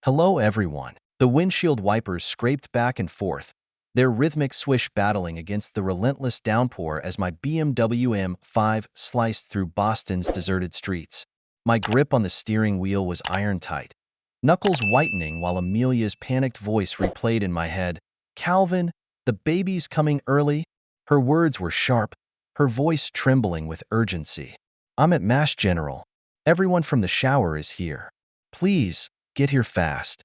Hello, everyone. The windshield wipers scraped back and forth, their rhythmic swish battling against the relentless downpour as my BMW M5 sliced through Boston's deserted streets. My grip on the steering wheel was iron-tight, knuckles whitening while Amelia's panicked voice replayed in my head. "Calvin, the baby's coming early." Her words were sharp, her voice trembling with urgency. "I'm at Mass General. Everyone from the shower is here. Please, get here fast."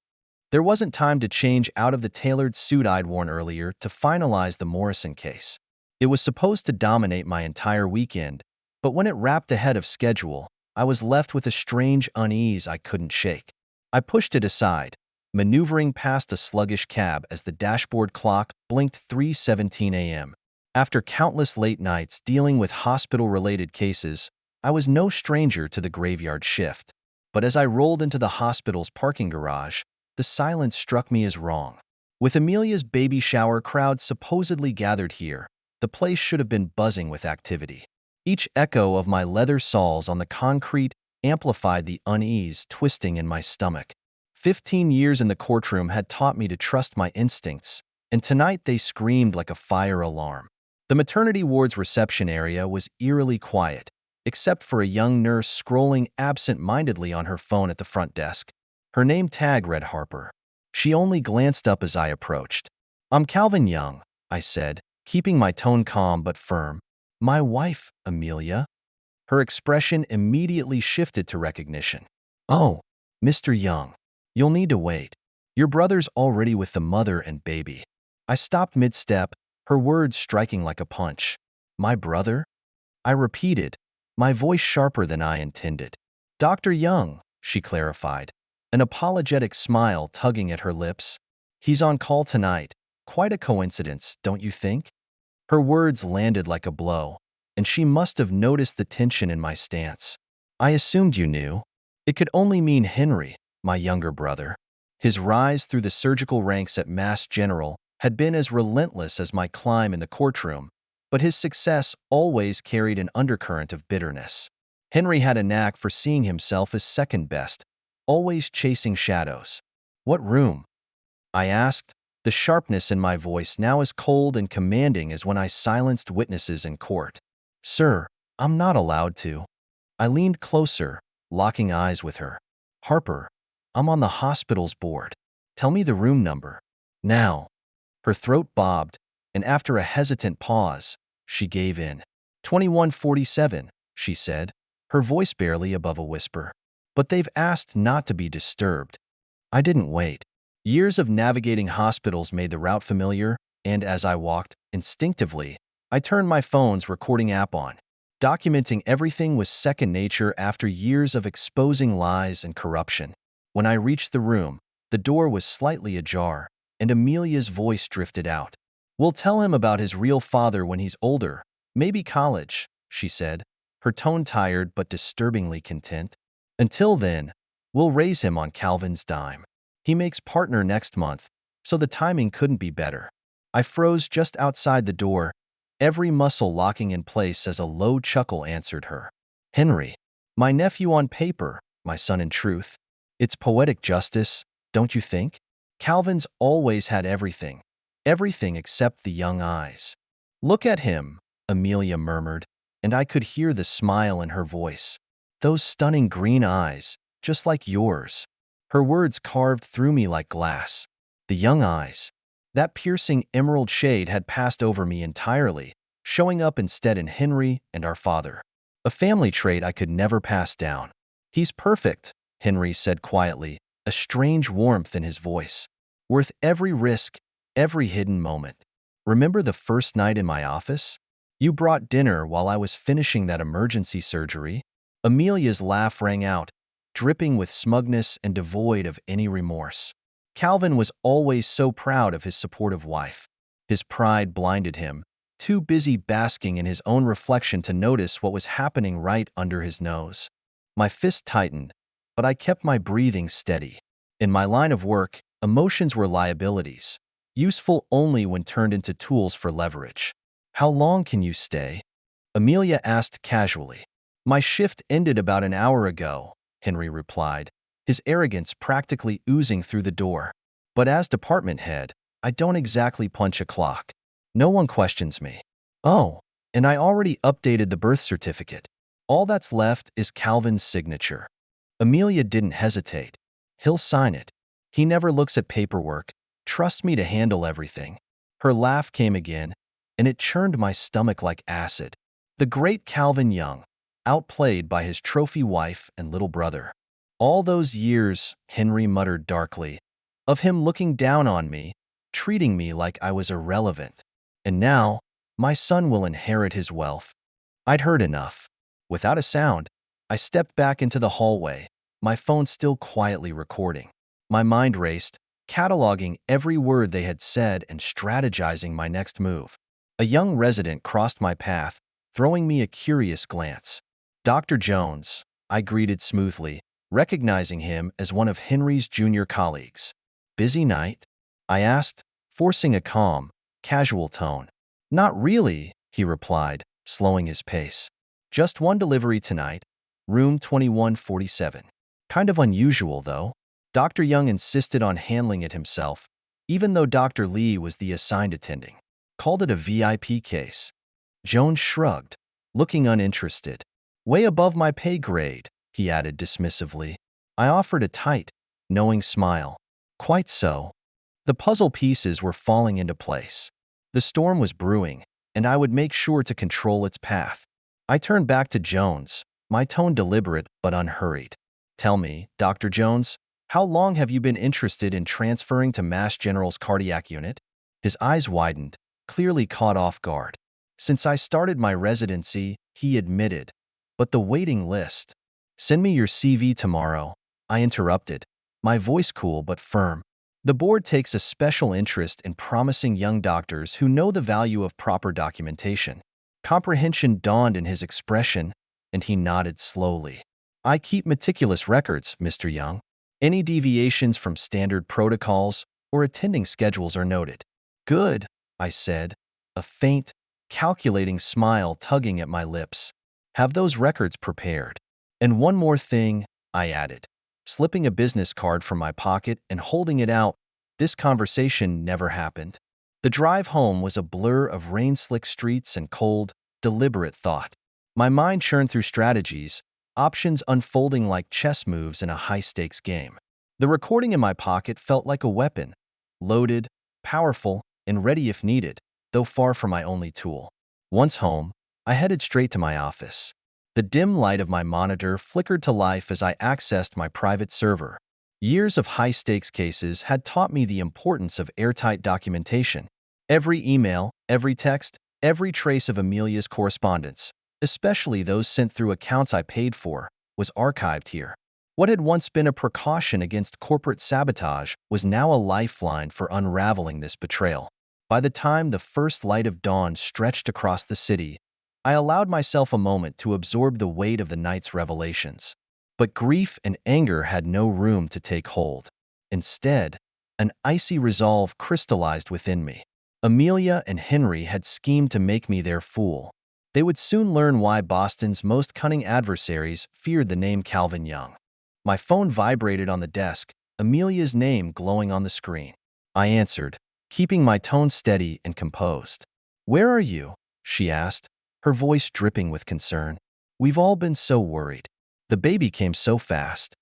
There wasn't time to change out of the tailored suit I'd worn earlier to finalize the Morrison case. It was supposed to dominate my entire weekend, but when it wrapped ahead of schedule, I was left with a strange unease I couldn't shake. I pushed it aside, maneuvering past a sluggish cab as the dashboard clock blinked 3:17 a.m. After countless late nights dealing with hospital-related cases, I was no stranger to the graveyard shift. But as I rolled into the hospital's parking garage, the silence struck me as wrong. With Amelia's baby shower crowd supposedly gathered here, the place should have been buzzing with activity. Each echo of my leather soles on the concrete amplified the unease twisting in my stomach. 15 years in the courtroom had taught me to trust my instincts, and tonight they screamed like a fire alarm. The maternity ward's reception area was eerily quiet, except for a young nurse scrolling absent-mindedly on her phone at the front desk. Her name tag read Harper. She only glanced up as I approached. "I'm Calvin Young," I said, keeping my tone calm but firm. "My wife, Amelia." Her expression immediately shifted to recognition. "Oh, Mr. Young, you'll need to wait. Your brother's already with the mother and baby." I stopped mid-step, her words striking like a punch. "My brother?" I repeated, my voice sharper than I intended. "Dr. Young," she clarified, an apologetic smile tugging at her lips. "He's on call tonight. Quite a coincidence, don't you think?" Her words landed like a blow, and she must have noticed the tension in my stance. "I assumed you knew." It could only mean Henry, my younger brother. His rise through the surgical ranks at Mass General had been as relentless as my climb in the courtroom, but his success always carried an undercurrent of bitterness. Henry had a knack for seeing himself as second best, always chasing shadows. "What room?" I asked, the sharpness in my voice now as cold and commanding as when I silenced witnesses in court. "Sir, I'm not allowed to." I leaned closer, locking eyes with her. "Harper, I'm on the hospital's board. Tell me the room number. Now." Her throat bobbed, and after a hesitant pause, she gave in. 2147, she said, her voice barely above a whisper. "But they've asked not to be disturbed." I didn't wait. Years of navigating hospitals made the route familiar, and as I walked, instinctively, I turned my phone's recording app on. Documenting everything was second nature after years of exposing lies and corruption. When I reached the room, the door was slightly ajar, and Amelia's voice drifted out. "We'll tell him about his real father when he's older, maybe college," she said, her tone tired but disturbingly content. "Until then, we'll raise him on Calvin's dime. He makes partner next month, so the timing couldn't be better." I froze just outside the door, every muscle locking in place as a low chuckle answered her. "Henry, my nephew on paper, my son in truth. It's poetic justice, don't you think? Calvin's always had everything. Everything except the young eyes." "Look at him," Amelia murmured, and I could hear the smile in her voice. "Those stunning green eyes, just like yours." Her words carved through me like glass. The young eyes. That piercing emerald shade had passed over me entirely, showing up instead in Henry and our father. A family trait I could never pass down. "He's perfect," Henry said quietly, a strange warmth in his voice. "Worth every risk, every hidden moment. Remember the first night in my office? You brought dinner while I was finishing that emergency surgery." Amelia's laugh rang out, dripping with smugness and devoid of any remorse. Calvin was always so proud of his supportive wife. His pride blinded him, too busy basking in his own reflection to notice what was happening right under his nose. My fist tightened, but I kept my breathing steady. In my line of work, emotions were liabilities, useful only when turned into tools for leverage. "How long can you stay?" Amelia asked casually. "My shift ended about an hour ago," Henry replied, his arrogance practically oozing through the door. But as department head, I don't exactly punch a clock. No one questions me. Oh, and I already updated the birth certificate. All that's left is Calvin's signature. Amelia didn't hesitate. He'll sign it. He never looks at paperwork. Trust me to handle everything. Her laugh came again, and it churned my stomach like acid. The great Calvin Young, outplayed by his trophy wife and little brother. All those years, Henry muttered darkly, of him looking down on me, treating me like I was irrelevant. And now, my son will inherit his wealth. I'd heard enough. Without a sound, I stepped back into the hallway, my phone still quietly recording. My mind raced, cataloging every word they had said and strategizing my next move. A young resident crossed my path, throwing me a curious glance. Dr. Jones, I greeted smoothly, recognizing him as one of Henry's junior colleagues. Busy night? I asked, forcing a calm, casual tone. Not really, he replied, slowing his pace. Just one delivery tonight, room 2147. Kind of unusual, though. Dr. Young insisted on handling it himself, even though Dr. Lee was the assigned attending. Called it a VIP case. Jones shrugged, looking uninterested. Way above my pay grade, he added dismissively. I offered a tight, knowing smile. Quite so. The puzzle pieces were falling into place. The storm was brewing, and I would make sure to control its path. I turned back to Jones, my tone deliberate but unhurried. Tell me, Dr. Jones, how long have you been interested in transferring to Mass General's cardiac unit? His eyes widened, clearly caught off guard. Since I started my residency, he admitted. But the waiting list. Send me your CV tomorrow, I interrupted, my voice cool but firm. The board takes a special interest in promising young doctors who know the value of proper documentation. Comprehension dawned in his expression, and he nodded slowly. I keep meticulous records, Mr. Young. Any deviations from standard protocols or attending schedules are noted. Good, I said, a faint, calculating smile tugging at my lips. Have those records prepared. And one more thing, I added, slipping a business card from my pocket and holding it out. This conversation never happened. The drive home was a blur of rain-slick streets and cold, deliberate thought. My mind churned through strategies, options unfolding like chess moves in a high-stakes game. The recording in my pocket felt like a weapon, loaded, powerful, and ready if needed, though far from my only tool. Once home, I headed straight to my office. The dim light of my monitor flickered to life as I accessed my private server. Years of high-stakes cases had taught me the importance of airtight documentation. Every email, every text, every trace of Amelia's correspondence, especially those sent through accounts I paid for, was archived here. What had once been a precaution against corporate sabotage was now a lifeline for unraveling this betrayal. By the time the first light of dawn stretched across the city, I allowed myself a moment to absorb the weight of the night's revelations. But grief and anger had no room to take hold. Instead, an icy resolve crystallized within me. Amelia and Henry had schemed to make me their fool. They would soon learn why Boston's most cunning adversaries feared the name Calvin Young. My phone vibrated on the desk, Amelia's name glowing on the screen. I answered, keeping my tone steady and composed. "Where are you?" she asked, her voice dripping with concern. "We've all been so worried. The baby came so fast."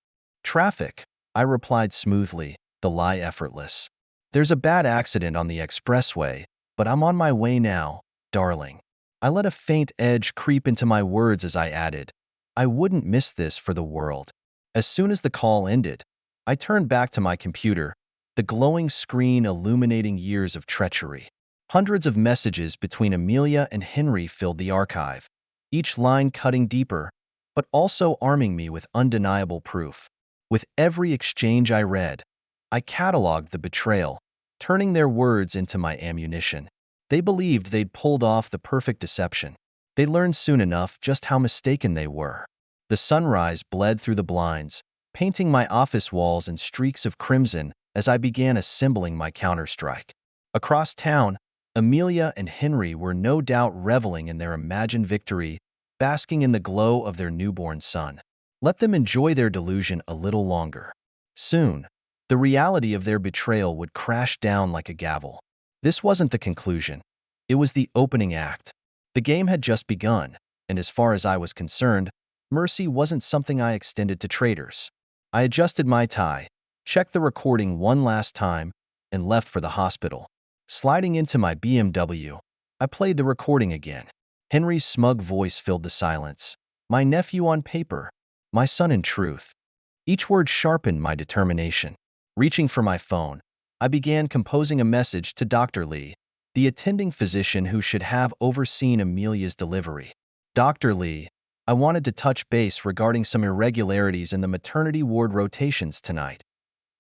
"Traffic," I replied smoothly, the lie effortless. "There's a bad accident on the expressway, but I'm on my way now, darling." I let a faint edge creep into my words as I added, "I wouldn't miss this for the world." As soon as the call ended, I turned back to my computer, the glowing screen illuminating years of treachery. Hundreds of messages between Amelia and Henry filled the archive, each line cutting deeper, but also arming me with undeniable proof. With every exchange I read, I cataloged the betrayal, turning their words into my ammunition. They believed they'd pulled off the perfect deception. They learned soon enough just how mistaken they were. The sunrise bled through the blinds, painting my office walls in streaks of crimson as I began assembling my counterstrike. Across town, Amelia and Henry were no doubt reveling in their imagined victory, basking in the glow of their newborn son. Let them enjoy their delusion a little longer. Soon, the reality of their betrayal would crash down like a gavel. This wasn't the conclusion. It was the opening act. The game had just begun, and as far as I was concerned, mercy wasn't something I extended to traitors. I adjusted my tie, checked the recording one last time, and left for the hospital. Sliding into my BMW, I played the recording again. Henry's smug voice filled the silence. My nephew on paper, my son in truth. Each word sharpened my determination. Reaching for my phone, I began composing a message to Dr. Lee, the attending physician who should have overseen Amelia's delivery. Dr. Lee, I wanted to touch base regarding some irregularities in the maternity ward rotations tonight.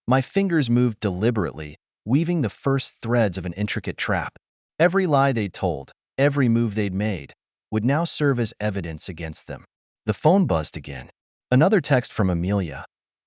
My fingers moved deliberately, weaving the first threads of an intricate trap. Every lie they'd told, every move they'd made, would now serve as evidence against them. The phone buzzed again. Another text from Amelia.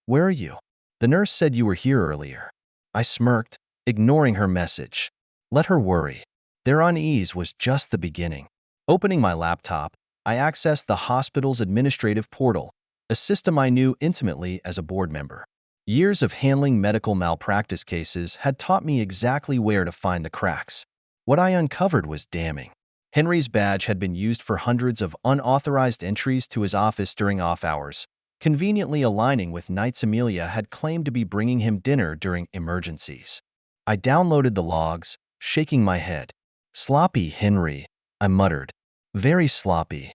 Where are you? The nurse said you were here earlier. I smirked, ignoring her message. Let her worry. Their unease was just the beginning. Opening my laptop, I accessed the hospital's administrative portal, a system I knew intimately as a board member. Years of handling medical malpractice cases had taught me exactly where to find the cracks. What I uncovered was damning. Henry's badge had been used for hundreds of unauthorized entries to his office during off hours, conveniently aligning with nights Amelia had claimed to be bringing him dinner during emergencies. I downloaded the logs, shaking my head. Sloppy Henry, I muttered. Very sloppy.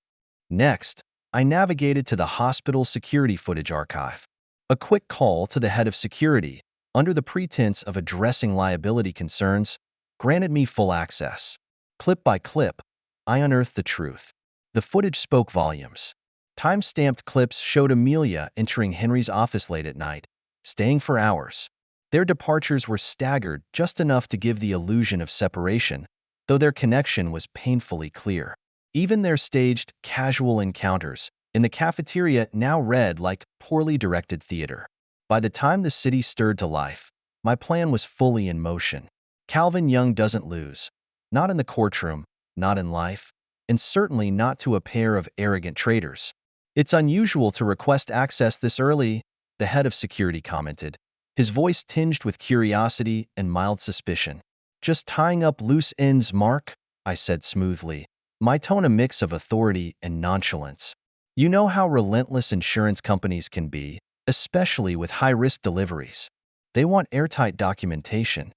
Next, I navigated to the hospital security footage archive. A quick call to the head of security, under the pretense of addressing liability concerns, granted me full access. Clip by clip, I unearthed the truth. The footage spoke volumes. Time-stamped clips showed Amelia entering Henry's office late at night, staying for hours. Their departures were staggered just enough to give the illusion of separation, though their connection was painfully clear. Even their staged, casual encounters in the cafeteria now read like poorly directed theater. By the time the city stirred to life, my plan was fully in motion. Calvin Young doesn't lose. Not in the courtroom, not in life, and certainly not to a pair of arrogant traitors. It's unusual to request access this early, the head of security commented, his voice tinged with curiosity and mild suspicion. Just tying up loose ends, Mark, I said smoothly, my tone a mix of authority and nonchalance. You know how relentless insurance companies can be, especially with high-risk deliveries. They want airtight documentation.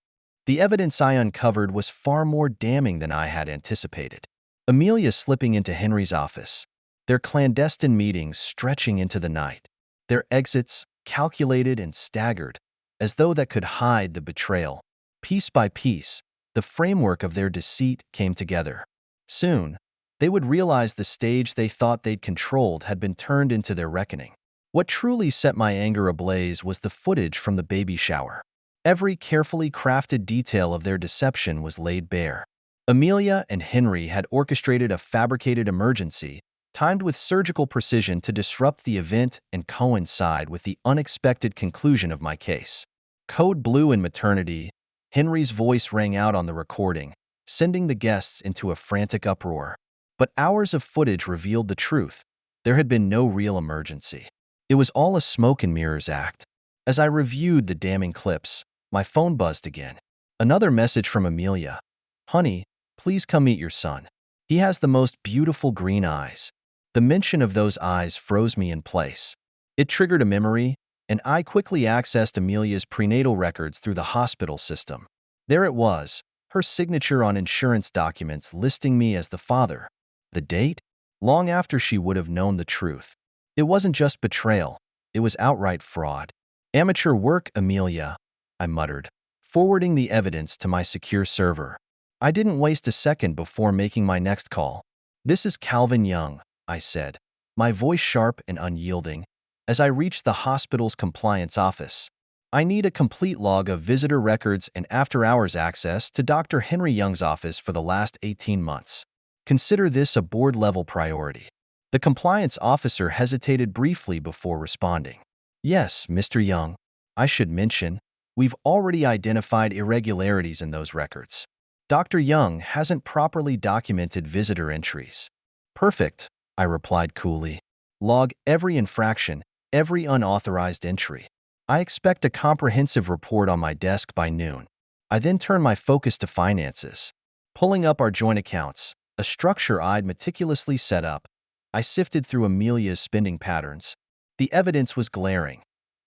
The evidence I uncovered was far more damning than I had anticipated. Amelia slipping into Henry's office, their clandestine meetings stretching into the night, their exits calculated and staggered, as though that could hide the betrayal. Piece by piece, the framework of their deceit came together. Soon, they would realize the stage they thought they'd controlled had been turned into their reckoning. What truly set my anger ablaze was the footage from the baby shower. Every carefully crafted detail of their deception was laid bare. Amelia and Henry had orchestrated a fabricated emergency, timed with surgical precision to disrupt the event and coincide with the unexpected conclusion of my case. Code blue in maternity, Henry's voice rang out on the recording, sending the guests into a frantic uproar. But hours of footage revealed the truth. There had been no real emergency. It was all a smoke and mirrors act. As I reviewed the damning clips, my phone buzzed again. Another message from Amelia. Honey, please come meet your son. He has the most beautiful green eyes. The mention of those eyes froze me in place. It triggered a memory, and I quickly accessed Amelia's prenatal records through the hospital system. There it was, her signature on insurance documents listing me as the father. The date? Long after she would have known the truth. It wasn't just betrayal, it was outright fraud. Amateur work, Amelia, I muttered, forwarding the evidence to my secure server. I didn't waste a second before making my next call. This is Calvin Young, I said, my voice sharp and unyielding, as I reached the hospital's compliance office. I need a complete log of visitor records and after-hours access to Dr. Henry Young's office for the last 18 months. Consider this a board-level priority. The compliance officer hesitated briefly before responding. Yes, Mr. Young. I should mention, we've already identified irregularities in those records. Dr. Young hasn't properly documented visitor entries. Perfect, I replied coolly. Log every infraction every unauthorized entry. I expect a comprehensive report on my desk by noon. I then turn my focus to finances. Pulling up our joint accounts, a structure I'd meticulously set up, I sifted through Amelia's spending patterns. The evidence was glaring.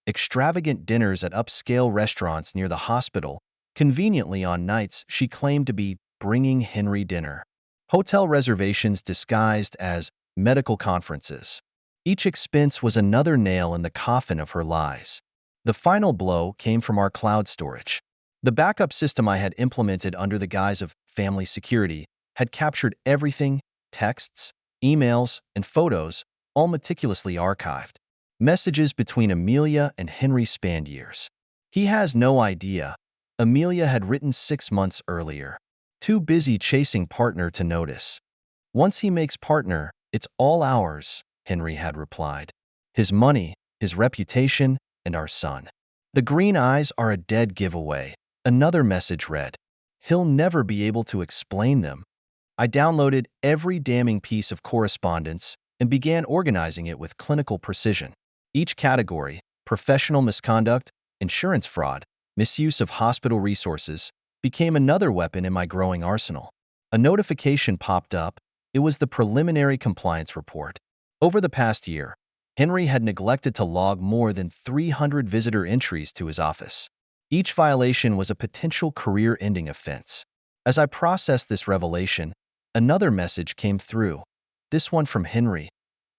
Extravagant dinners at upscale restaurants near the hospital, conveniently on nights she claimed to be bringing Henry dinner. Hotel reservations disguised as medical conferences. Each expense was another nail in the coffin of her lies. The final blow came from our cloud storage. The backup system I had implemented under the guise of family security had captured everything: texts, emails, and photos, all meticulously archived. Messages between Amelia and Henry spanned years. He has no idea. Amelia had written 6 months earlier. Too busy chasing partner to notice. Once he makes partner, it's all ours, Henry had replied. His money, his reputation, and our son. The green eyes are a dead giveaway. Another message read. He'll never be able to explain them. I downloaded every damning piece of correspondence and began organizing it with clinical precision. Each category: professional misconduct, insurance fraud, misuse of hospital resources, became another weapon in my growing arsenal. A notification popped up. It was the preliminary compliance report. Over the past year, Henry had neglected to log more than 300 visitor entries to his office. Each violation was a potential career-ending offense. As I processed this revelation, another message came through. This one from Henry.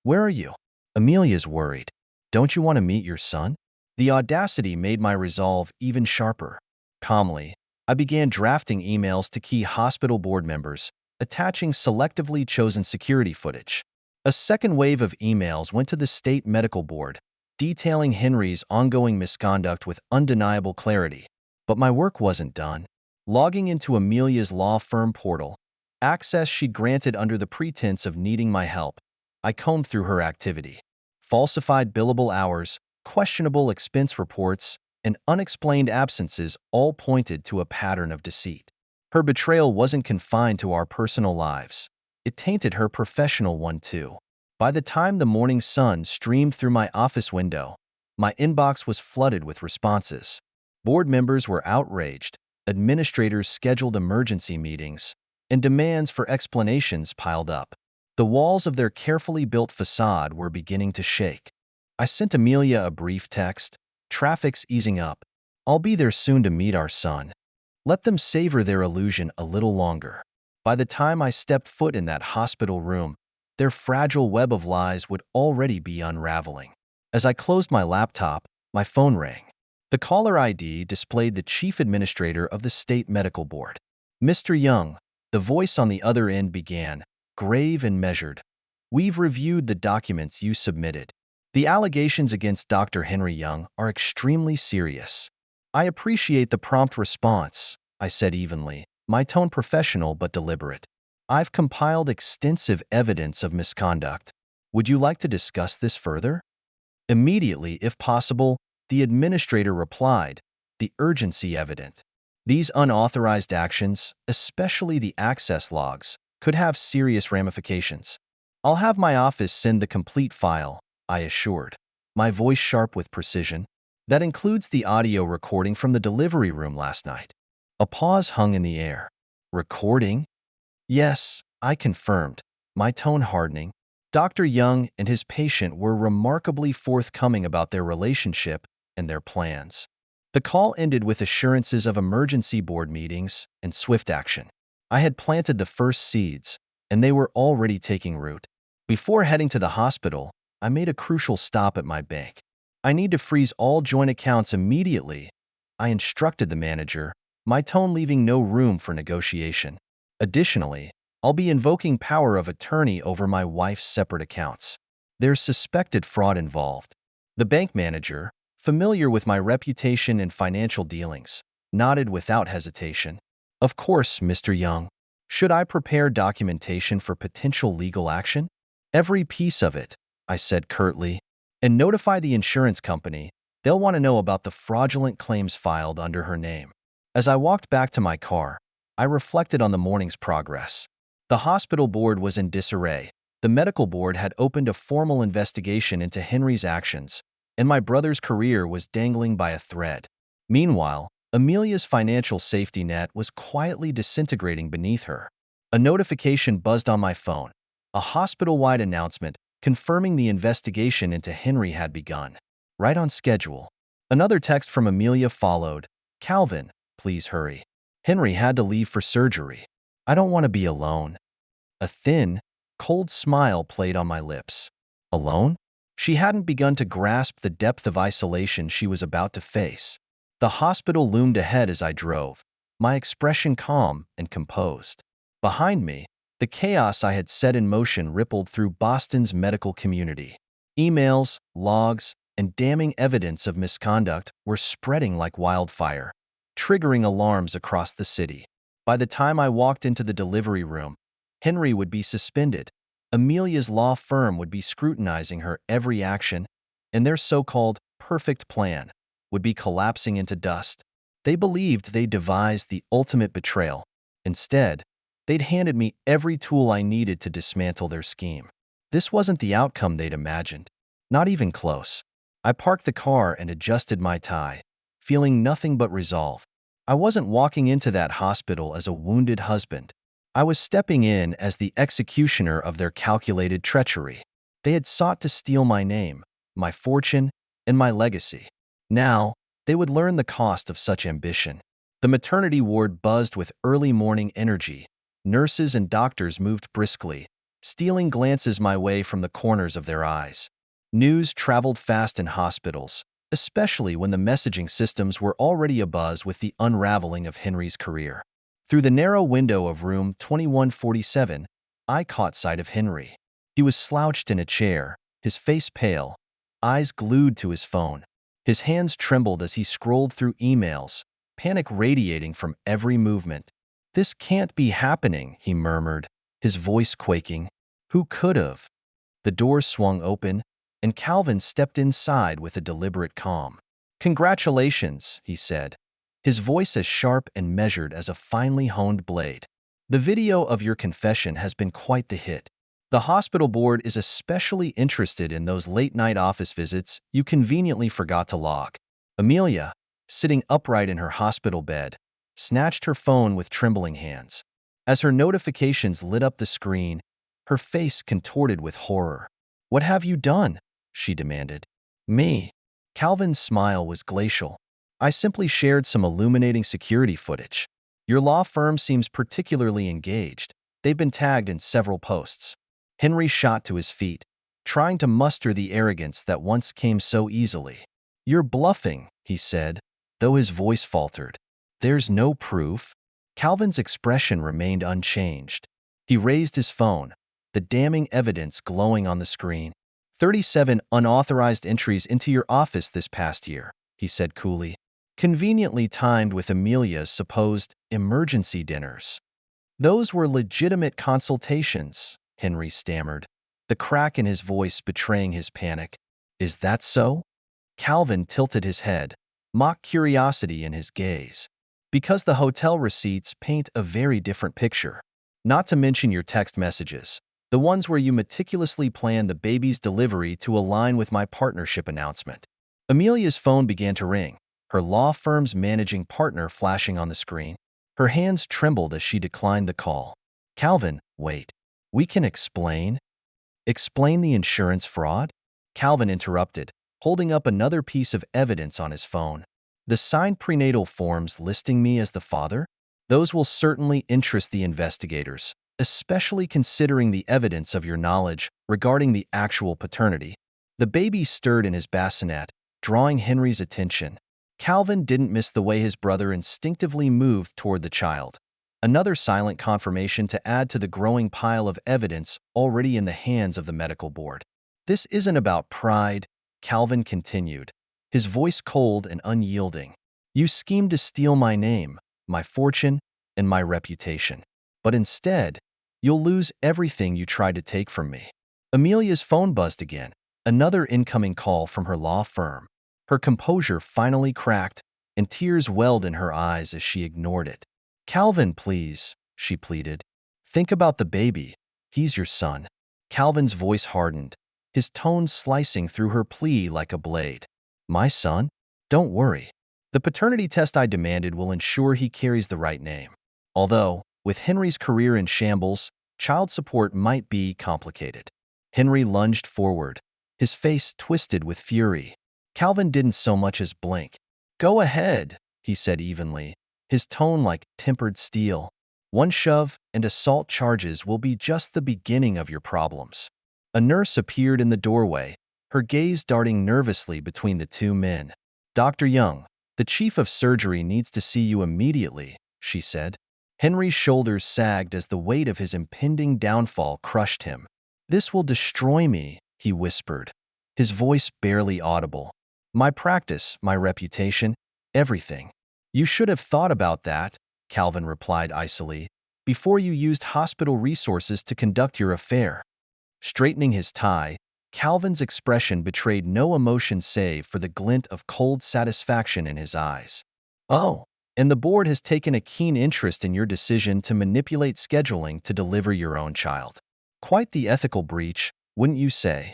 Where are you? Amelia's worried. Don't you want to meet your son? The audacity made my resolve even sharper. Calmly, I began drafting emails to key hospital board members, attaching selectively chosen security footage. A second wave of emails went to the state medical board, detailing Henry's ongoing misconduct with undeniable clarity. But my work wasn't done. Logging into Amelia's law firm portal, access she'd granted under the pretense of needing my help, I combed through her activity. Falsified billable hours, questionable expense reports, and unexplained absences all pointed to a pattern of deceit. Her betrayal wasn't confined to our personal lives. It tainted her professional one too. By the time the morning sun streamed through my office window, my inbox was flooded with responses. Board members were outraged, administrators scheduled emergency meetings, and demands for explanations piled up. The walls of their carefully built facade were beginning to shake. I sent Amelia a brief text. Traffic's easing up. I'll be there soon to meet our son. Let them savor their illusion a little longer. By the time I stepped foot in that hospital room, their fragile web of lies would already be unraveling. As I closed my laptop, my phone rang. The caller ID displayed the chief administrator of the state medical board. Mr. Young, the voice on the other end began, grave and measured. We've reviewed the documents you submitted. The allegations against Dr. Henry Young are extremely serious. I appreciate the prompt response, I said evenly, my tone professional but deliberate. I've compiled extensive evidence of misconduct. Would you like to discuss this further? Immediately, if possible, the administrator replied, the urgency evident. These unauthorized actions, especially the access logs, could have serious ramifications. I'll have my office send the complete file, I assured, my voice sharp with precision. That includes the audio recording from the delivery room last night. A pause hung in the air. Recording? Yes, I confirmed, my tone hardening. Dr. Young and his patient were remarkably forthcoming about their relationship and their plans. The call ended with assurances of emergency board meetings and swift action. I had planted the first seeds, and they were already taking root. Before heading to the hospital, I made a crucial stop at my bank. I need to freeze all joint accounts immediately, I instructed the manager, my tone leaving no room for negotiation. Additionally, I'll be invoking power of attorney over my wife's separate accounts. There's suspected fraud involved. The bank manager, familiar with my reputation and financial dealings, nodded without hesitation. Of course, Mr. Young. Should I prepare documentation for potential legal action? Every piece of it, I said curtly. And notify the insurance company. They'll want to know about the fraudulent claims filed under her name. As I walked back to my car, I reflected on the morning's progress. The hospital board was in disarray. The medical board had opened a formal investigation into Henry's actions, and my brother's career was dangling by a thread. Meanwhile, Amelia's financial safety net was quietly disintegrating beneath her. A notification buzzed on my phone, a hospital-wide announcement confirming the investigation into Henry had begun. Right on schedule. Another text from Amelia followed. Calvin, please hurry. Henry had to leave for surgery. I don't want to be alone. A thin, cold smile played on my lips. Alone? She hadn't begun to grasp the depth of isolation she was about to face. The hospital loomed ahead as I drove, my expression calm and composed. Behind me, the chaos I had set in motion rippled through Boston's medical community. Emails, logs, and damning evidence of misconduct were spreading like wildfire, triggering alarms across the city. By the time I walked into the delivery room, Henry would be suspended, Amelia's law firm would be scrutinizing her every action, and their so-called perfect plan would be collapsing into dust. They believed they devised the ultimate betrayal. Instead, they'd handed me every tool I needed to dismantle their scheme. This wasn't the outcome they'd imagined. Not even close. I parked the car and adjusted my tie, feeling nothing but resolve. I wasn't walking into that hospital as a wounded husband. I was stepping in as the executioner of their calculated treachery. They had sought to steal my name, my fortune, and my legacy. Now, they would learn the cost of such ambition. The maternity ward buzzed with early morning energy. Nurses and doctors moved briskly, stealing glances my way from the corners of their eyes. News traveled fast in hospitals, especially when the messaging systems were already abuzz with the unraveling of Henry's career. Through the narrow window of room 2147, I caught sight of Henry. He was slouched in a chair, his face pale, eyes glued to his phone. His hands trembled as he scrolled through emails, panic radiating from every movement. "This can't be happening," he murmured, his voice quaking. "Who could have?" The door swung open, and Calvin stepped inside with a deliberate calm. "Congratulations," he said, his voice as sharp and measured as a finely honed blade. "The video of your confession has been quite the hit. The hospital board is especially interested in those late-night office visits you conveniently forgot to log." Amelia, sitting upright in her hospital bed, snatched her phone with trembling hands. As her notifications lit up the screen, her face contorted with horror. "What have you done?" she demanded. "Me?" Calvin's smile was glacial. "I simply shared some illuminating security footage. Your law firm seems particularly engaged. They've been tagged in several posts." Henry shot to his feet, trying to muster the arrogance that once came so easily. "You're bluffing," he said, though his voice faltered. "There's no proof." Calvin's expression remained unchanged. He raised his phone, the damning evidence glowing on the screen. 37 unauthorized entries into your office this past year," he said coolly, conveniently timed with Amelia's supposed emergency dinners. "Those were legitimate consultations," Henry stammered, the crack in his voice betraying his panic. "Is that so?" Calvin tilted his head, mock curiosity in his gaze. "Because the hotel receipts paint a very different picture. Not to mention your text messages, the ones where you meticulously planned the baby's delivery to align with my partnership announcement." Amelia's phone began to ring, her law firm's managing partner flashing on the screen. Her hands trembled as she declined the call. "Calvin, wait. We can explain." "Explain the insurance fraud?" Calvin interrupted, holding up another piece of evidence on his phone. "The signed prenatal forms listing me as the father? Those will certainly interest the investigators, especially considering the evidence of your knowledge regarding the actual paternity." The baby stirred in his bassinet, drawing Henry's attention. Calvin didn't miss the way his brother instinctively moved toward the child. Another silent confirmation to add to the growing pile of evidence already in the hands of the medical board. "This isn't about pride," Calvin continued, his voice cold and unyielding. "You schemed to steal my name, my fortune, and my reputation. But instead, you'll lose everything you tried to take from me." Amelia's phone buzzed again, another incoming call from her law firm. Her composure finally cracked, and tears welled in her eyes as she ignored it. "Calvin, please," she pleaded. "Think about the baby. He's your son." Calvin's voice hardened, his tone slicing through her plea like a blade. My son? Don't worry. The paternity test I demanded will ensure he carries the right name. Although, with Henry's career in shambles, child support might be complicated. Henry lunged forward, his face twisted with fury. Calvin didn't so much as blink. Go ahead, he said evenly, his tone like tempered steel. One shove and assault charges will be just the beginning of your problems. A nurse appeared in the doorway, her gaze darting nervously between the two men. Dr. Young, the chief of surgery needs to see you immediately, she said. Henry's shoulders sagged as the weight of his impending downfall crushed him. This will destroy me, he whispered, his voice barely audible. My practice, my reputation, everything. You should have thought about that, Calvin replied icily, before you used hospital resources to conduct your affair. Straightening his tie, Calvin's expression betrayed no emotion save for the glint of cold satisfaction in his eyes. Oh, and the board has taken a keen interest in your decision to manipulate scheduling to deliver your own child. Quite the ethical breach, wouldn't you say?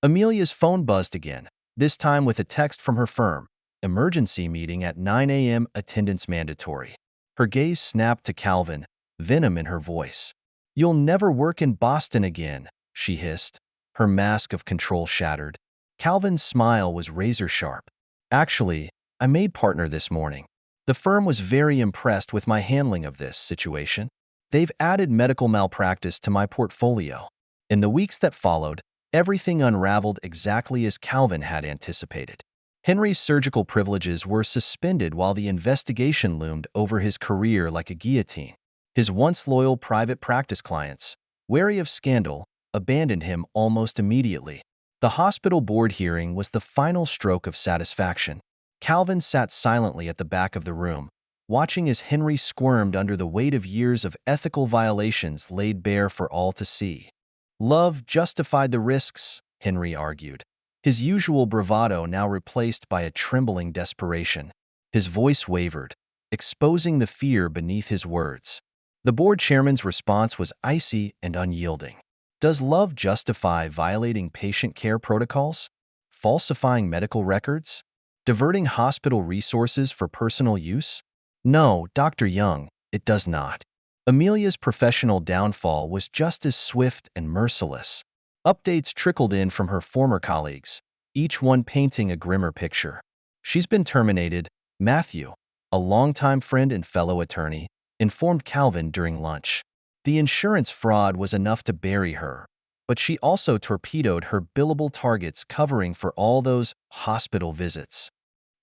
Amelia's phone buzzed again, this time with a text from her firm. Emergency meeting at 9 a.m. Attendance mandatory. Her gaze snapped to Calvin, venom in her voice. You'll never work in Boston again, she hissed, her mask of control shattered. Calvin's smile was razor-sharp. Actually, I made partner this morning. The firm was very impressed with my handling of this situation. They've added medical malpractice to my portfolio. In the weeks that followed, everything unraveled exactly as Calvin had anticipated. Henry's surgical privileges were suspended while the investigation loomed over his career like a guillotine. His once loyal private practice clients, wary of scandal, abandoned him almost immediately. The hospital board hearing was the final stroke of satisfaction. Calvin sat silently at the back of the room, watching as Henry squirmed under the weight of years of ethical violations laid bare for all to see. Love justified the risks, Henry argued, his usual bravado now replaced by a trembling desperation. His voice wavered, exposing the fear beneath his words. The board chairman's response was icy and unyielding. Does love justify violating patient care protocols? Falsifying medical records? Diverting hospital resources for personal use? No, Dr. Young, it does not. Amelia's professional downfall was just as swift and merciless. Updates trickled in from her former colleagues, each one painting a grimmer picture. She's been terminated, Matthew, a longtime friend and fellow attorney, informed Calvin during lunch. The insurance fraud was enough to bury her, but she also torpedoed her billable targets covering for all those hospital visits.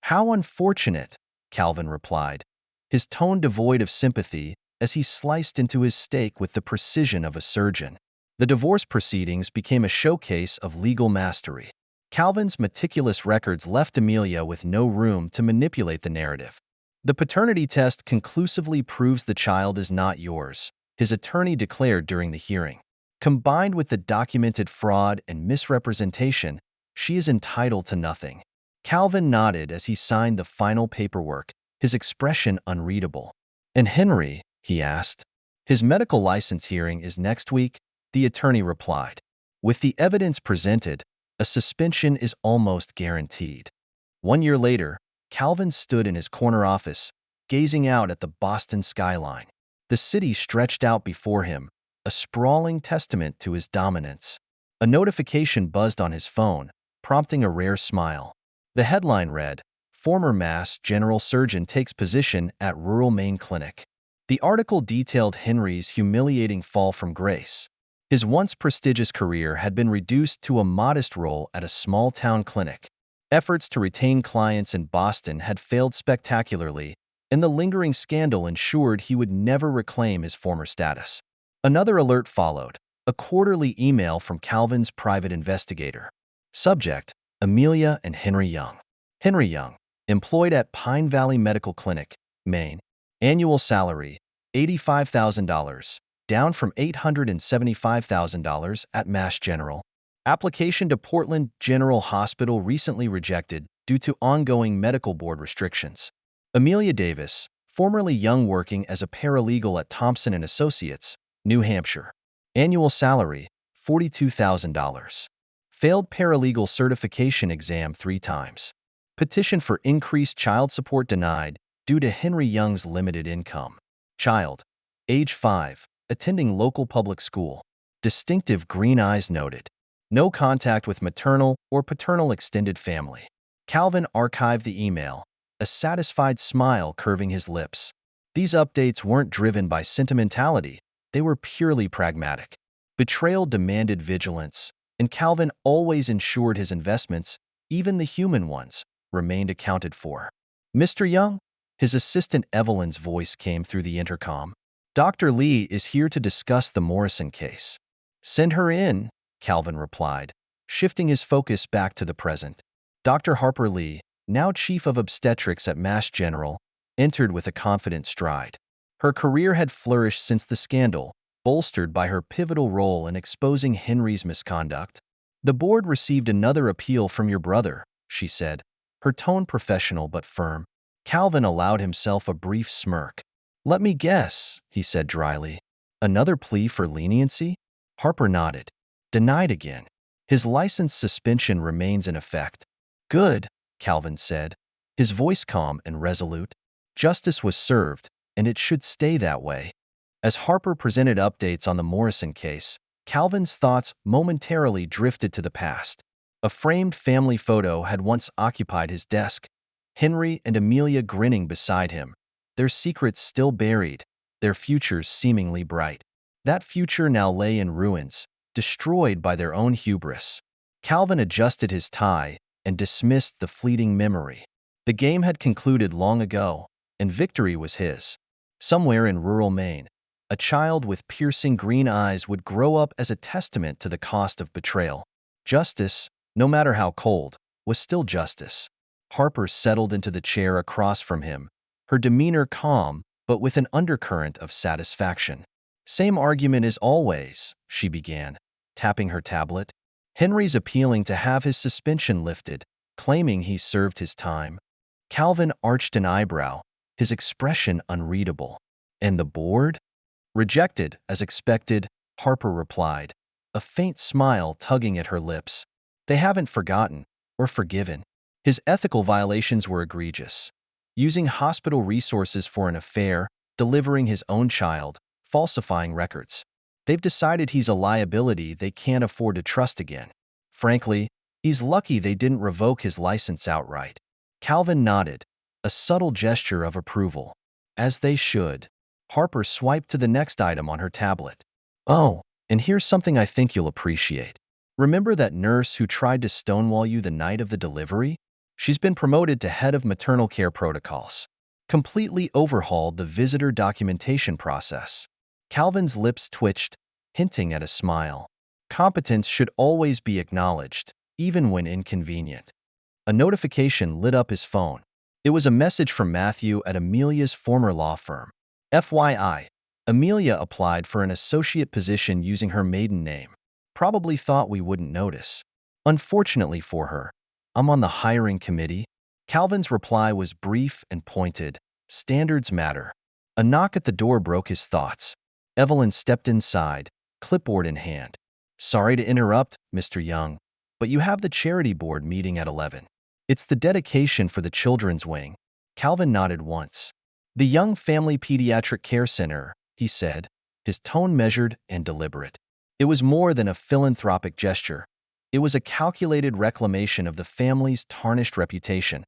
How unfortunate, Calvin replied, his tone devoid of sympathy as he sliced into his steak with the precision of a surgeon. The divorce proceedings became a showcase of legal mastery. Calvin's meticulous records left Amelia with no room to manipulate the narrative. The paternity test conclusively proves the child is not yours, his attorney declared during the hearing. Combined with the documented fraud and misrepresentation, she is entitled to nothing. Calvin nodded as he signed the final paperwork, his expression unreadable. And Henry, he asked. His medical license hearing is next week, the attorney replied. With the evidence presented, a suspension is almost guaranteed. 1 year later, Calvin stood in his corner office, gazing out at the Boston skyline. The city stretched out before him, a sprawling testament to his dominance. A notification buzzed on his phone, prompting a rare smile. The headline read, Former Mass General Surgeon takes position at Rural Maine Clinic. The article detailed Henry's humiliating fall from grace. His once prestigious career had been reduced to a modest role at a small-town clinic. Efforts to retain clients in Boston had failed spectacularly, and the lingering scandal ensured he would never reclaim his former status. Another alert followed, a quarterly email from Calvin's private investigator. Subject, Amelia and Henry Young. Henry Young, employed at Pine Valley Medical Clinic, Maine. Annual salary, $85,000, down from $875,000 at Mass General. Application to Portland General Hospital recently rejected due to ongoing medical board restrictions. Amelia Davis, formerly Young working as a paralegal at Thompson & Associates, New Hampshire. Annual salary, $42,000. Failed paralegal certification exam 3 times. Petition for increased child support denied due to Henry Young's limited income. Child, age 5, attending local public school. Distinctive green eyes noted. No contact with maternal or paternal extended family. Calvin archived the email, a satisfied smile curving his lips. These updates weren't driven by sentimentality, they were purely pragmatic. Betrayal demanded vigilance, and Calvin always ensured his investments, even the human ones, remained accounted for. Mr. Young? His assistant Evelyn's voice came through the intercom. Dr. Lee is here to discuss the Morrison case. Send her in, Calvin replied, shifting his focus back to the present. Dr. Harper Lee, now chief of obstetrics at Mass General, entered with a confident stride. Her career had flourished since the scandal, bolstered by her pivotal role in exposing Henry's misconduct. The board received another appeal from your brother, she said, her tone professional but firm. Calvin allowed himself a brief smirk. Let me guess, he said dryly. Another plea for leniency? Harper nodded. Denied again. His license suspension remains in effect. Good, Calvin said, his voice calm and resolute. Justice was served, and it should stay that way. As Harper presented updates on the Morrison case, Calvin's thoughts momentarily drifted to the past. A framed family photo had once occupied his desk, Henry and Amelia grinning beside him, their secrets still buried, their futures seemingly bright. That future now lay in ruins, destroyed by their own hubris. Calvin adjusted his tie and dismissed the fleeting memory. The game had concluded long ago, and victory was his. Somewhere in rural Maine, a child with piercing green eyes would grow up as a testament to the cost of betrayal. Justice, no matter how cold, was still justice. Harper settled into the chair across from him, her demeanor calm but with an undercurrent of satisfaction. Same argument as always, she began, tapping her tablet. Henry's appealing to have his suspension lifted, claiming he served his time. Calvin arched an eyebrow, his expression unreadable. And the board? Rejected, as expected, Harper replied, a faint smile tugging at her lips. They haven't forgotten or forgiven. His ethical violations were egregious. Using hospital resources for an affair, delivering his own child, falsifying records. They've decided he's a liability they can't afford to trust again. Frankly, he's lucky they didn't revoke his license outright. Calvin nodded, a subtle gesture of approval. As they should. Harper swiped to the next item on her tablet. Oh, and here's something I think you'll appreciate. Remember that nurse who tried to stonewall you the night of the delivery? She's been promoted to head of maternal care protocols. Completely overhauled the visitor documentation process. Calvin's lips twitched, hinting at a smile. Competence should always be acknowledged, even when inconvenient. A notification lit up his phone. It was a message from Matthew at Amelia's former law firm. FYI, Amelia applied for an associate position using her maiden name. Probably thought we wouldn't notice. Unfortunately for her, I'm on the hiring committee. Calvin's reply was brief and pointed. Standards matter. A knock at the door broke his thoughts. Evelyn stepped inside, clipboard in hand. Sorry to interrupt, Mr. Young, but you have the charity board meeting at 11. It's the dedication for the children's wing. Calvin nodded once. The Young Family Pediatric Care Center, he said, his tone measured and deliberate. It was more than a philanthropic gesture. It was a calculated reclamation of the family's tarnished reputation,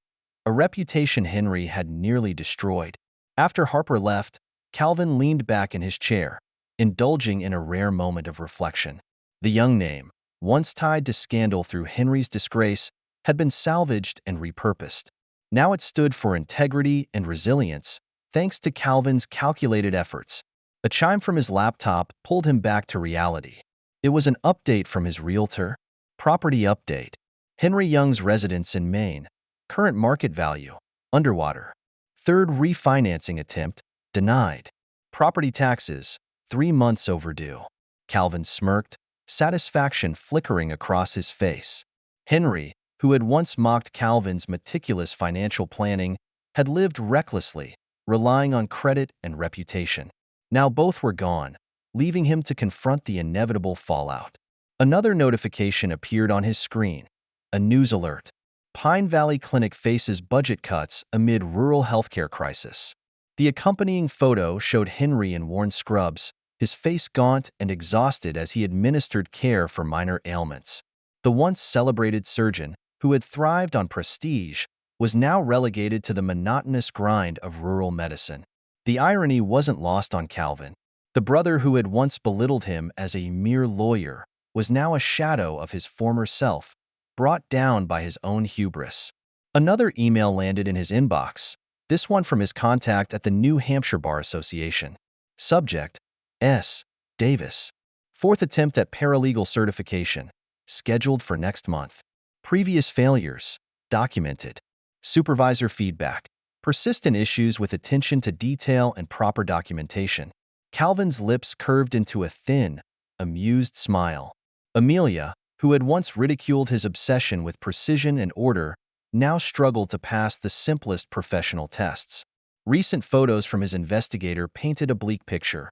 a reputation Henry had nearly destroyed. After Harper left, Calvin leaned back in his chair, indulging in a rare moment of reflection. The Young name, once tied to scandal through Henry's disgrace, had been salvaged and repurposed. Now it stood for integrity and resilience, thanks to Calvin's calculated efforts. A chime from his laptop pulled him back to reality. It was an update from his realtor. Property update. Henry Young's residence in Maine. Current market value. Underwater. Third refinancing attempt. Denied. Property taxes. 3 months overdue. Calvin smirked, satisfaction flickering across his face. Henry, who had once mocked Calvin's meticulous financial planning, had lived recklessly, relying on credit and reputation. Now both were gone, leaving him to confront the inevitable fallout. Another notification appeared on his screen. A news alert. Pine Valley Clinic faces budget cuts amid rural healthcare crisis. The accompanying photo showed Henry in worn scrubs, his face gaunt and exhausted as he administered care for minor ailments. The once celebrated surgeon, who had thrived on prestige, was now relegated to the monotonous grind of rural medicine. The irony wasn't lost on Calvin. The brother who had once belittled him as a mere lawyer was now a shadow of his former self, brought down by his own hubris. Another email landed in his inbox, this one from his contact at the New Hampshire Bar Association. Subject: S. Davis. Fourth attempt at paralegal certification, scheduled for next month. Previous failures, documented. Supervisor feedback: persistent issues with attention to detail and proper documentation. Calvin's lips curved into a thin, amused smile. Amelia, who had once ridiculed his obsession with precision and order, now struggled to pass the simplest professional tests. Recent photos from his investigator painted a bleak picture.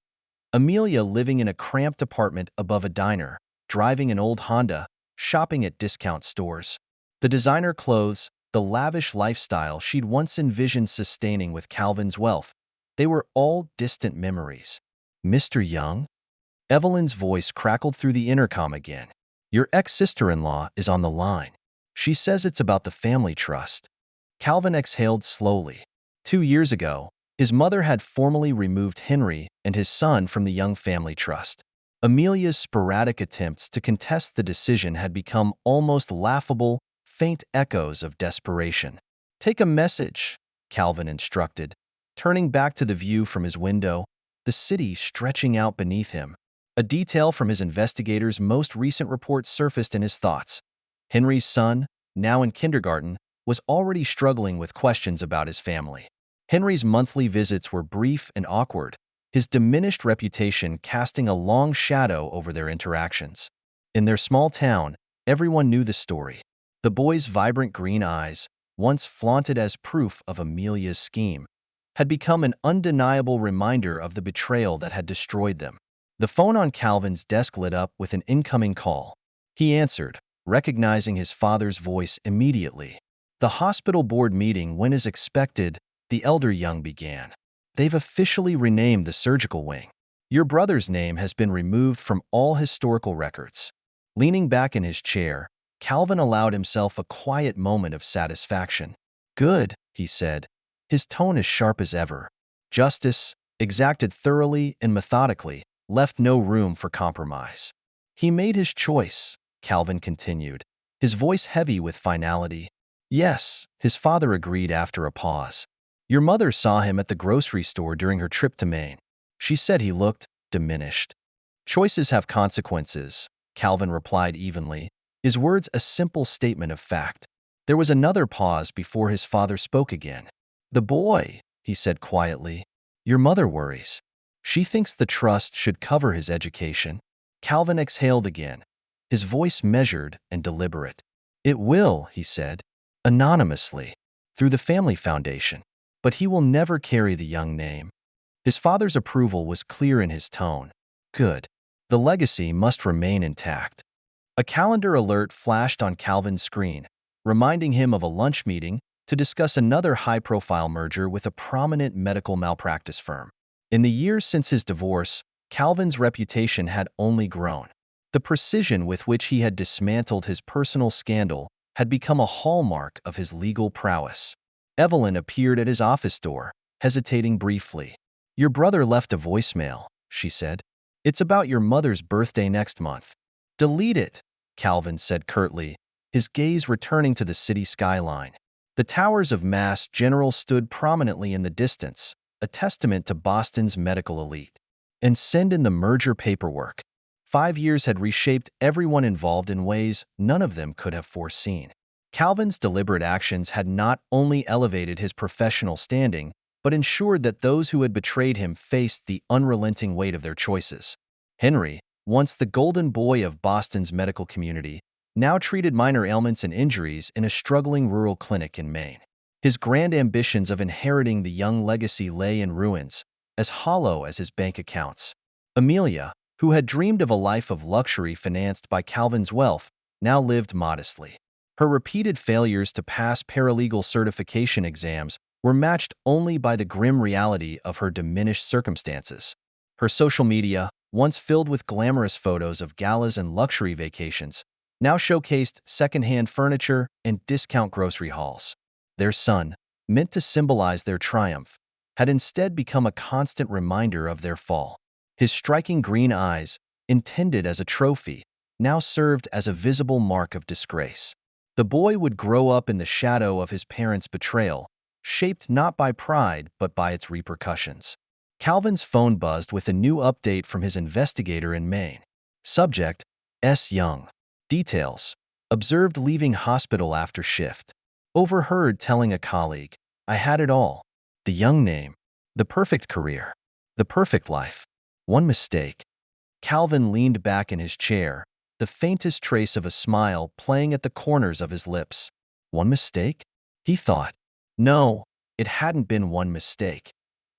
Amelia living in a cramped apartment above a diner, driving an old Honda, shopping at discount stores. The designer clothes, the lavish lifestyle she'd once envisioned sustaining with Calvin's wealth, they were all distant memories. Mr. Young? Evelyn's voice crackled through the intercom again. Your ex-sister-in-law is on the line. She says it's about the family trust. Calvin exhaled slowly. 2 years ago, his mother had formally removed Henry and his son from the Young family trust. Amelia's sporadic attempts to contest the decision had become almost laughable, faint echoes of desperation. Take a message, Calvin instructed, turning back to the view from his window, the city stretching out beneath him. A detail from his investigator's most recent report surfaced in his thoughts. Henry's son, now in kindergarten, was already struggling with questions about his family. Henry's monthly visits were brief and awkward, his diminished reputation casting a long shadow over their interactions. In their small town, everyone knew the story. The boy's vibrant green eyes, once flaunted as proof of Amelia's scheme, had become an undeniable reminder of the betrayal that had destroyed them. The phone on Calvin's desk lit up with an incoming call. He answered, recognizing his father's voice immediately. The hospital board meeting went as expected, the elder Young began. They've officially renamed the surgical wing. Your brother's name has been removed from all historical records. Leaning back in his chair, Calvin allowed himself a quiet moment of satisfaction. Good, he said, his tone as sharp as ever. Justice, exacted thoroughly and methodically, left no room for compromise. He made his choice, Calvin continued, his voice heavy with finality. Yes, his father agreed after a pause. Your mother saw him at the grocery store during her trip to Maine. She said he looked diminished. Choices have consequences, Calvin replied evenly, his words a simple statement of fact. There was another pause before his father spoke again. The boy, he said quietly. Your mother worries. She thinks the trust should cover his education. Calvin exhaled again, his voice measured and deliberate. It will, he said, anonymously, through the family foundation. But he will never carry the Young name. His father's approval was clear in his tone. Good. The legacy must remain intact. A calendar alert flashed on Calvin's screen, reminding him of a lunch meeting to discuss another high-profile merger with a prominent medical malpractice firm. In the years since his divorce, Calvin's reputation had only grown. The precision with which he had dismantled his personal scandal had become a hallmark of his legal prowess. Evelyn appeared at his office door, hesitating briefly. Your brother left a voicemail, she said. It's about your mother's birthday next month. Delete it, Calvin said curtly, his gaze returning to the city skyline. The towers of Mass General stood prominently in the distance, a testament to Boston's medical elite. And send in the merger paperwork. 5 years had reshaped everyone involved in ways none of them could have foreseen. Calvin's deliberate actions had not only elevated his professional standing, but ensured that those who had betrayed him faced the unrelenting weight of their choices. Henry, once the golden boy of Boston's medical community, now treated minor ailments and injuries in a struggling rural clinic in Maine. His grand ambitions of inheriting the Young legacy lay in ruins, as hollow as his bank accounts. Amelia, who had dreamed of a life of luxury financed by Calvin's wealth, now lived modestly. Her repeated failures to pass paralegal certification exams were matched only by the grim reality of her diminished circumstances. Her social media, once filled with glamorous photos of galas and luxury vacations, now showcased secondhand furniture and discount grocery hauls. Their son, meant to symbolize their triumph, had instead become a constant reminder of their fall. His striking green eyes, intended as a trophy, now served as a visible mark of disgrace. The boy would grow up in the shadow of his parents' betrayal, shaped not by pride but by its repercussions. Calvin's phone buzzed with a new update from his investigator in Maine. Subject: S. Young. Details: observed leaving hospital after shift. Overheard telling a colleague, "I had it all." The young name. The perfect career. The perfect life. One mistake. Calvin leaned back in his chair, the faintest trace of a smile playing at the corners of his lips. One mistake? He thought. No, it hadn't been one mistake.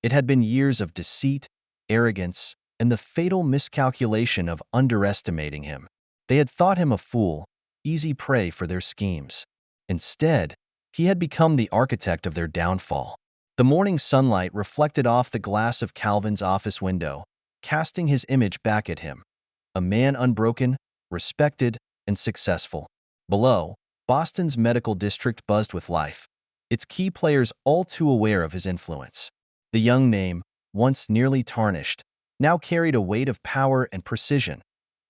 It had been years of deceit, arrogance, and the fatal miscalculation of underestimating him. They had thought him a fool, easy prey for their schemes. Instead, he had become the architect of their downfall. The morning sunlight reflected off the glass of Calvin's office window, casting his image back at him. A man unbroken, respected, and successful. Below, Boston's medical district buzzed with life, its key players all too aware of his influence. The young name, once nearly tarnished, now carried a weight of power and precision,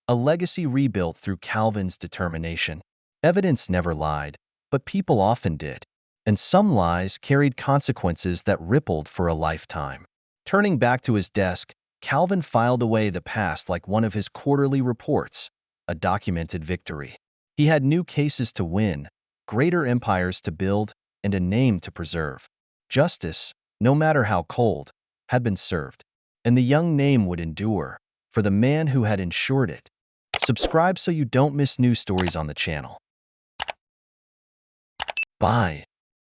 a legacy rebuilt through Calvin's determination. Evidence never lied, but people often did, and some lies carried consequences that rippled for a lifetime. Turning back to his desk, Calvin filed away the past like one of his quarterly reports, a documented victory. He had new cases to win, greater empires to build, and a name to preserve. Justice, no matter how cold, had been served, and the young name would endure, for the man who had ensured it. Subscribe so you don't miss new stories on the channel. Bye.